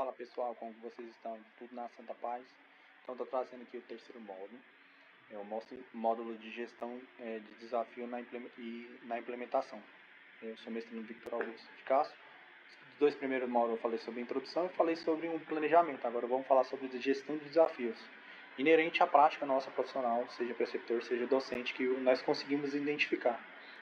Fala pessoal, como vocês estão? Tudo na Santa Paz? Então estou trazendo aqui o terceiro módulo, é o módulo de gestão de desafio na implementação. Eu sou mestrando Victor Augusto de Castro. Os dois primeiros módulos eu falei sobre introdução e falei sobre um planejamento. Agora vamos falar sobre gestão de desafios inerente à prática nossa profissional, seja preceptor, seja docente, que nós conseguimos identificar.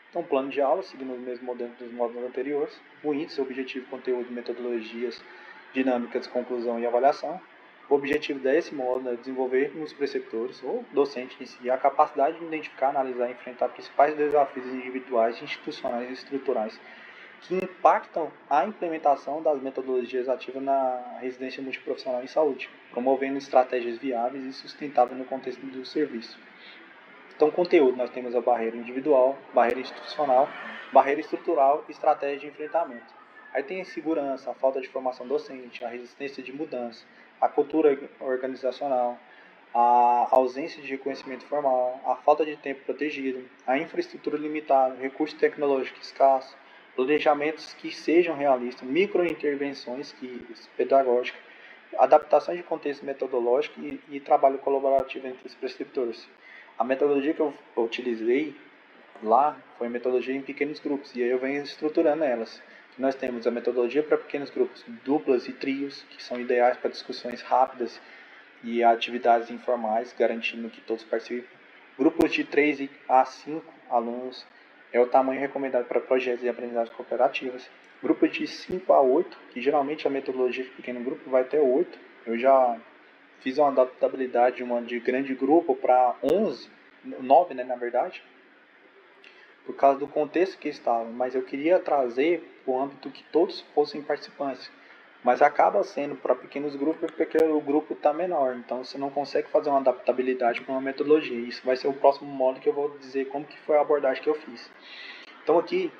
Então, plano de aula, seguindo o mesmo modelo dos módulos anteriores, o índice, objetivo, conteúdo, metodologias, dinâmicas, conclusão e avaliação. O objetivo desse módulo é desenvolver nos preceptores, ou docente em si, a capacidade de identificar, analisar e enfrentar principais desafios individuais, institucionais e estruturais que impactam a implementação das metodologias ativas na residência multiprofissional em saúde, promovendo estratégias viáveis e sustentáveis no contexto do serviço. Então, conteúdo, nós temos a barreira individual, barreira institucional, barreira estrutural e estratégia de enfrentamento. Aí tem a insegurança, a falta de formação docente, a resistência de mudança, a cultura organizacional, a ausência de reconhecimento formal, a falta de tempo protegido, a infraestrutura limitada, recurso tecnológico escasso, planejamentos que sejam realistas, microintervenções pedagógicas, adaptação de contexto metodológico e trabalho colaborativo entre os preceptores. A metodologia que eu utilizei lá foi a metodologia em pequenos grupos, e aí eu venho estruturando elas. Nós temos a metodologia para pequenos grupos, duplas e trios, que são ideais para discussões rápidas e atividades informais, garantindo que todos participem. Grupos de 3 a 5 alunos é o tamanho recomendado para projetos de aprendizagem cooperativas. Grupos de 5 a 8, que geralmente a metodologia de pequeno grupo vai até 8. Eu já fiz uma adaptabilidade de grande grupo para 11, 9 né, na verdade, por causa do contexto que estava, mas eu queria trazer para o âmbito que todos fossem participantes. Mas acaba sendo para pequenos grupos porque o grupo está menor, então você não consegue fazer uma adaptabilidade para uma metodologia. Isso vai ser o próximo módulo que eu vou dizer como que foi a abordagem que eu fiz. Então aqui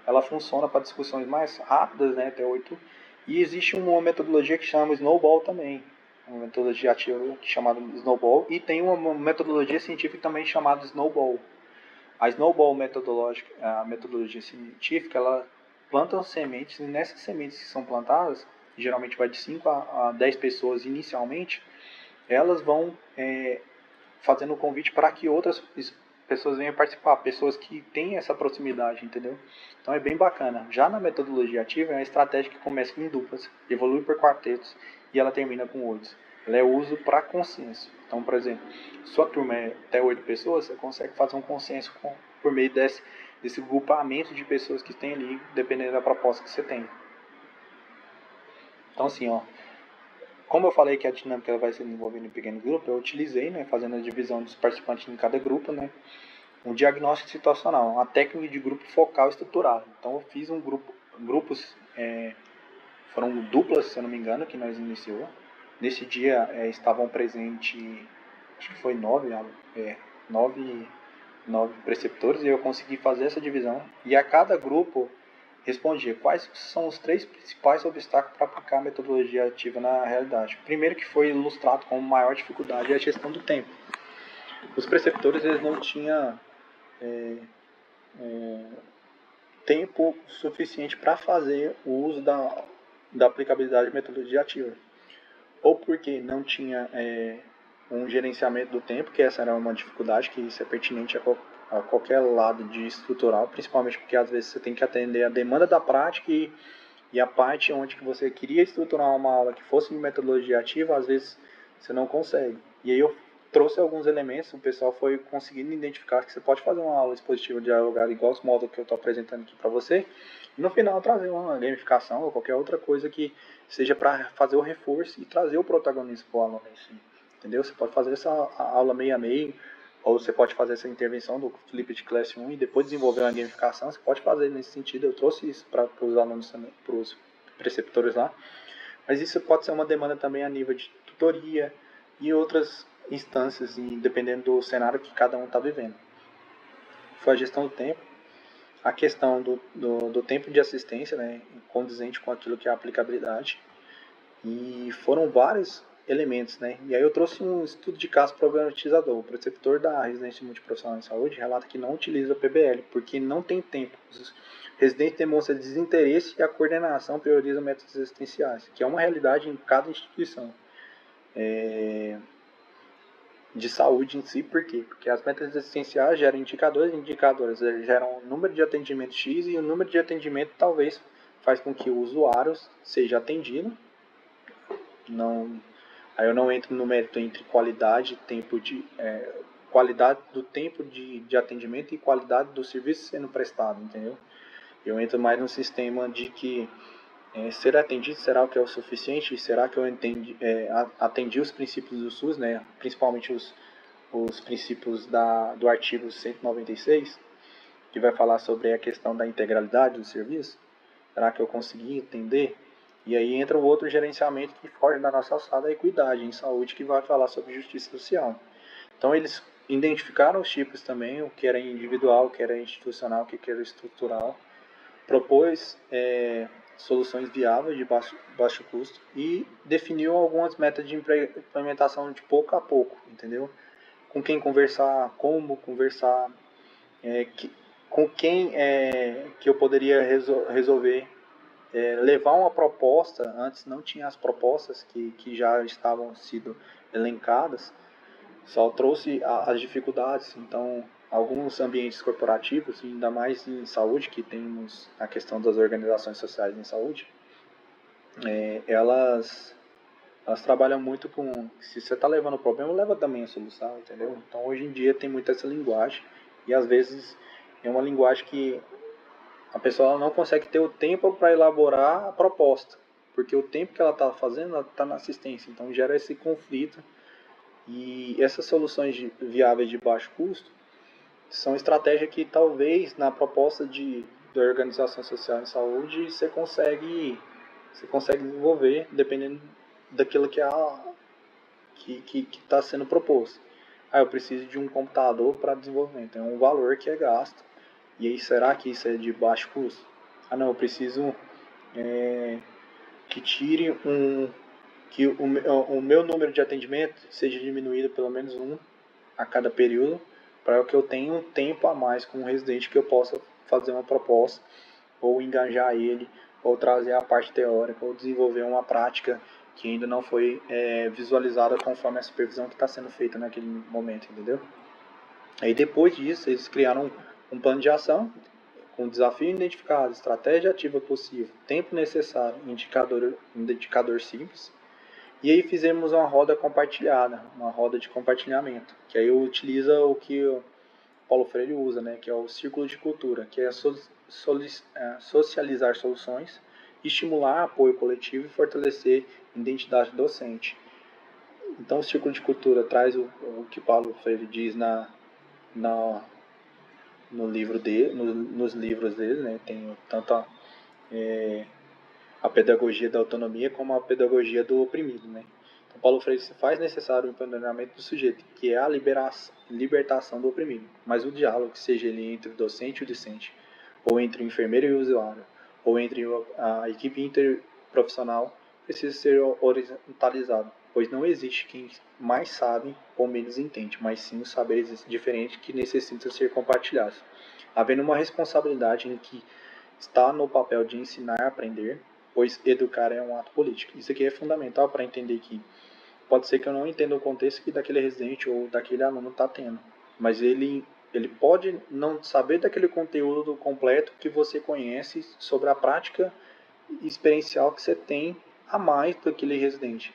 ela funciona para discussões mais rápidas, né, até 8, e existe uma metodologia que chama Snowball também, uma metodologia ativa chamada Snowball, e tem uma metodologia científica também chamada Snowball. A Snowball metodológica, a metodologia científica, ela planta sementes, e nessas sementes que são plantadas, geralmente vai de 5 a 10 pessoas inicialmente, elas vão fazendo o convite para que outras pessoas venham participar, pessoas que têm essa proximidade, entendeu? Então é bem bacana. Já na metodologia ativa, é uma estratégia que começa em duplas, evolui por quartetos e ela termina com 8. Ela é uso para consenso. Então, por exemplo, sua turma é até 8 pessoas, você consegue fazer um consenso por meio desse grupamento de pessoas que tem ali, dependendo da proposta que você tem. Então, assim, ó, como eu falei que a dinâmica vai ser desenvolvida em pequeno grupo, eu utilizei, né, fazendo a divisão dos participantes em cada grupo, né, um diagnóstico situacional, uma técnica de grupo focal estruturado. Então, eu fiz grupos, foram duplas, se eu não me engano, que nós iniciou. Nesse dia estavam presentes, acho que foi 9 preceptores, e eu consegui fazer essa divisão. E a cada grupo respondia quais são os 3 principais obstáculos para aplicar a metodologia ativa na realidade. O primeiro, que foi ilustrado como maior dificuldade, é a gestão do tempo. Os preceptores eles não tinham tempo suficiente para fazer o uso da aplicabilidade de metodologia ativa. Ou porque não tinha um gerenciamento do tempo, que essa era uma dificuldade, que isso é pertinente a qualquer lado de estrutural, principalmente porque às vezes você tem que atender a demanda da prática e a parte onde que você queria estruturar uma aula que fosse de metodologia ativa, às vezes você não consegue. E aí eu trouxe alguns elementos, o pessoal foi conseguindo identificar que você pode fazer uma aula expositiva dialogada igual os módulos que eu estou apresentando aqui para você, e no final trazer uma gamificação ou qualquer outra coisa que seja para fazer o reforço e trazer o protagonismo para o aluno em si. Entendeu? Você pode fazer essa aula meio a meio, ou você pode fazer essa intervenção do Flipped Classroom e depois desenvolver uma gamificação. Você pode fazer nesse sentido. Eu trouxe isso para os alunos também, para os preceptores lá. Mas isso pode ser uma demanda também a nível de tutoria e outras instâncias, dependendo do cenário que cada um está vivendo. Foi a gestão do tempo, a questão do tempo de assistência, né, condizente com aquilo que é a aplicabilidade. E foram vários elementos, né? E aí eu trouxe um estudo de caso problematizador. O preceptor da residência multiprofissional em saúde relata que não utiliza o PBL, porque não tem tempo. Os residentes demonstram desinteresse e a coordenação prioriza métodos existenciais, que é uma realidade em cada instituição de saúde em si. Por quê? Porque as metas existenciais geram indicadores geram o número de atendimento X e o número de atendimento talvez faz com que o usuário seja atendido. Aí eu não entro no mérito entre qualidade do tempo de atendimento e qualidade do serviço sendo prestado, entendeu? Eu entro mais no sistema de que ser atendido, será o que é o suficiente? Será que eu atendi os princípios do SUS, né? Principalmente os princípios do artigo 196, que vai falar sobre a questão da integralidade do serviço? Será que eu consegui entender? E aí entra o outro gerenciamento que foge da nossa alçada, a equidade em saúde, que vai falar sobre justiça social. Então eles identificaram os tipos também, o que era individual, o que era institucional, o que era estrutural, propôs soluções viáveis de baixo custo e definiu algumas metas de implementação de pouco a pouco, entendeu? Com quem conversar, como conversar, com quem que eu poderia resolver, levar uma proposta. Antes não tinha as propostas que já estavam sido elencadas, só trouxe as dificuldades. Então, alguns ambientes corporativos, ainda mais em saúde, que temos a questão das organizações sociais em saúde, elas trabalham muito com, se você está levando o problema, leva também a solução, entendeu? Então, hoje em dia tem muito essa linguagem, e às vezes é uma linguagem que a pessoa não consegue ter o tempo para elaborar a proposta, porque o tempo que ela está fazendo, ela está na assistência, então gera esse conflito. E essas soluções viáveis de baixo custo são estratégias que talvez na proposta da organização social em saúde você consegue desenvolver dependendo daquilo que está sendo proposto. Eu preciso de um computador para desenvolvimento, é um valor que é gasto. E aí, será que isso é de baixo custo? Não, eu preciso que tire que o meu número de atendimento seja diminuído pelo menos um a cada período, para que eu tenha um tempo a mais com o residente que eu possa fazer uma proposta, ou engajar ele, ou trazer a parte teórica, ou desenvolver uma prática que ainda não foi visualizada conforme a supervisão que está sendo feita naquele momento, entendeu? Aí depois disso, eles criaram um plano de ação, com desafio identificado, estratégia ativa possível, tempo necessário, indicador simples. E aí fizemos uma roda compartilhada, uma roda de compartilhamento, que aí utiliza o que o Paulo Freire usa, né, que é o círculo de cultura, que é socializar soluções, estimular apoio coletivo e fortalecer identidade docente. Então o círculo de cultura traz o que Paulo Freire diz no livro dele, nos livros dele, né, tem tanto a pedagogia da autonomia como a pedagogia do oprimido, né? Então, Paulo Freire se faz necessário o empoderamento do sujeito, que é a libertação do oprimido, mas o diálogo, seja ele entre o docente e o discente, ou entre o enfermeiro e o usuário, ou entre a equipe interprofissional, precisa ser horizontalizado, pois não existe quem mais sabe ou menos entende, mas sim os saberes diferentes que necessitam ser compartilhados, havendo uma responsabilidade em que está no papel de ensinar a aprender, pois educar é um ato político. Isso aqui é fundamental para entender que pode ser que eu não entenda o contexto que daquele residente ou daquele aluno está tendo, mas ele pode não saber daquele conteúdo completo que você conhece sobre a prática experiencial que você tem a mais daquele residente.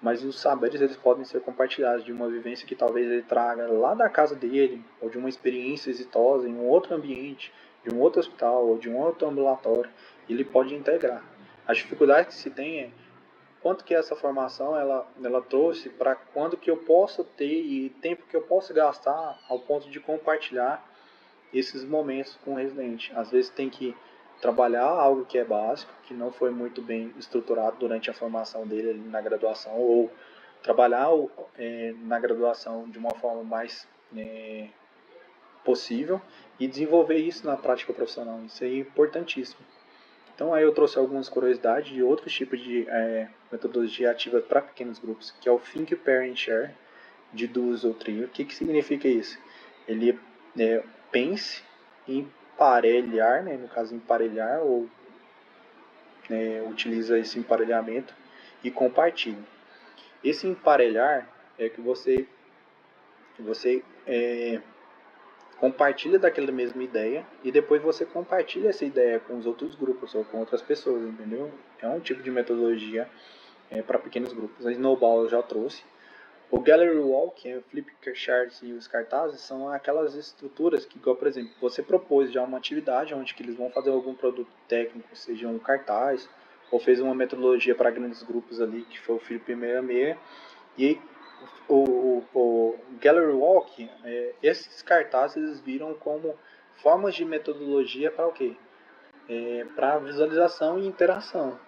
Mas os saberes eles podem ser compartilhados de uma vivência que talvez ele traga lá da casa dele, ou de uma experiência exitosa em um outro ambiente, de um outro hospital, ou de um outro ambulatório. Ele pode integrar. As dificuldades que se tem é quanto que essa formação ela trouxe para quando que eu posso ter e tempo que eu posso gastar ao ponto de compartilhar esses momentos com o residente. Às vezes tem que trabalhar algo que é básico, que não foi muito bem estruturado durante a formação dele na graduação, ou trabalhar na graduação de uma forma mais possível e desenvolver isso na prática profissional. Isso é importantíssimo. Então aí eu trouxe algumas curiosidades de outros tipos de metodologia ativa para pequenos grupos, que é o Think, Pair and Share, de duas ou trio. O que significa isso? Ele pense em emparelhar, né, no caso emparelhar, ou utiliza esse emparelhamento e compartilha. Esse emparelhar é que você compartilha daquela mesma ideia e depois você compartilha essa ideia com os outros grupos ou com outras pessoas, entendeu? É um tipo de metodologia para pequenos grupos. A Snowball eu já trouxe. O Gallery Wall, que é o flipchart e os cartazes, são aquelas estruturas que, igual, por exemplo, você propôs já uma atividade onde que eles vão fazer algum produto técnico, seja um cartaz, ou fez uma metodologia para grandes grupos ali, que foi o Flip 66, e aí o Gallery Walk, esses cartazes eles viram como formas de metodologia para o quê? Para visualização e interação.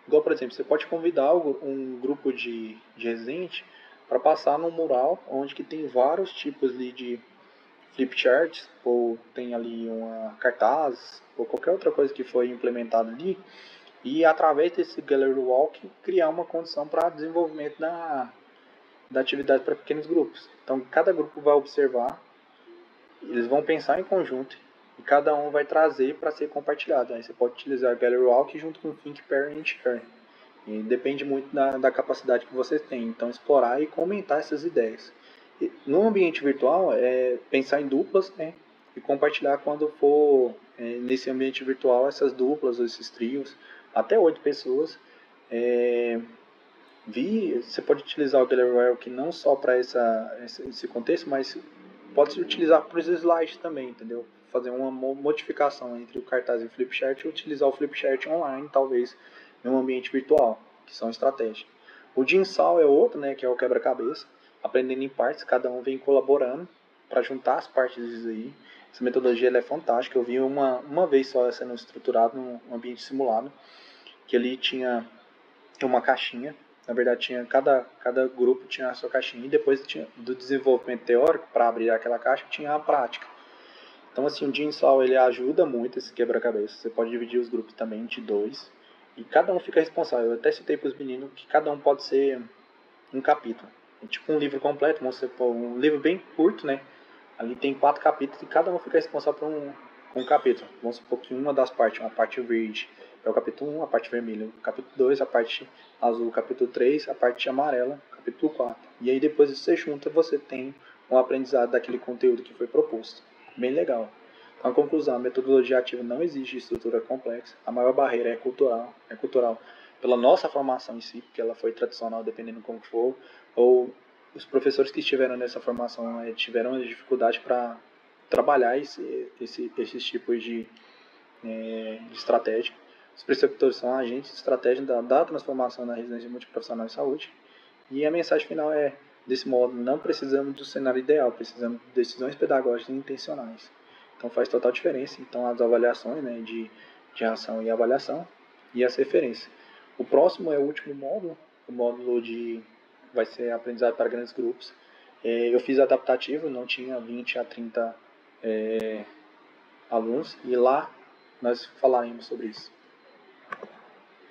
Igual, por exemplo, você pode convidar um grupo de residente para passar num mural onde que tem vários tipos ali de flipcharts, ou tem ali uma cartaz, ou qualquer outra coisa que foi implementada ali, e através desse Gallery Walk criar uma condição para desenvolvimento da atividade para pequenos grupos. Então, cada grupo vai observar, eles vão pensar em conjunto e cada um vai trazer para ser compartilhado. Aí você pode utilizar o Gallery Walk junto com o Think, Pair and Share. E depende muito da capacidade que você tem. Então, explorar e comentar essas ideias. E, no ambiente virtual, pensar em duplas, né? E compartilhar quando for nesse ambiente virtual essas duplas ou esses trios, até 8 pessoas. Você pode utilizar o Gallery Walk não só para esse contexto, mas pode se utilizar para os slides também, entendeu? Fazer uma modificação entre o cartaz e o flipchart e utilizar o flipchart online, talvez, em um ambiente virtual, que são estratégias. O Jigsaw é outro, né, que é o quebra-cabeça, aprendendo em partes, cada um vem colaborando para juntar as partes disso aí. Essa metodologia ela é fantástica, eu vi uma vez só sendo estruturado num ambiente simulado, que ali tinha uma caixinha. Na verdade, cada grupo tinha a sua caixinha e depois do desenvolvimento teórico, para abrir aquela caixa, tinha a prática. Então, assim, o Jigsaw ele ajuda muito esse quebra-cabeça. Você pode dividir os grupos também de 2 e cada um fica responsável. Eu até citei para os meninos que cada um pode ser um capítulo. É tipo um livro completo, vamos supor, um livro bem curto, né? Ali tem 4 capítulos e cada um fica responsável por um capítulo. Vamos supor que uma das partes, uma parte verde, é o capítulo 1, a parte vermelha. O capítulo 2, a parte azul. O capítulo 3, a parte amarela. Capítulo 4. E aí depois você junta, você tem um aprendizado daquele conteúdo que foi proposto. Bem legal. Então, a conclusão, a metodologia ativa não exige estrutura complexa. A maior barreira é cultural. Pela nossa formação em si, porque ela foi tradicional, dependendo como for, ou os professores que estiveram nessa formação tiveram dificuldade para trabalhar esses tipos de estratégia. Os preceptores são agentes de estratégia da transformação na residência multiprofissional em saúde. E a mensagem final é, desse modo, não precisamos do cenário ideal, precisamos de decisões pedagógicas intencionais. Então faz total diferença. Então as avaliações, né, de ação e avaliação e as referências. O próximo é o último módulo, o módulo vai ser aprendizado para grandes grupos. Eu fiz adaptativo, não tinha 20 a 30 alunos, e lá nós falaremos sobre isso.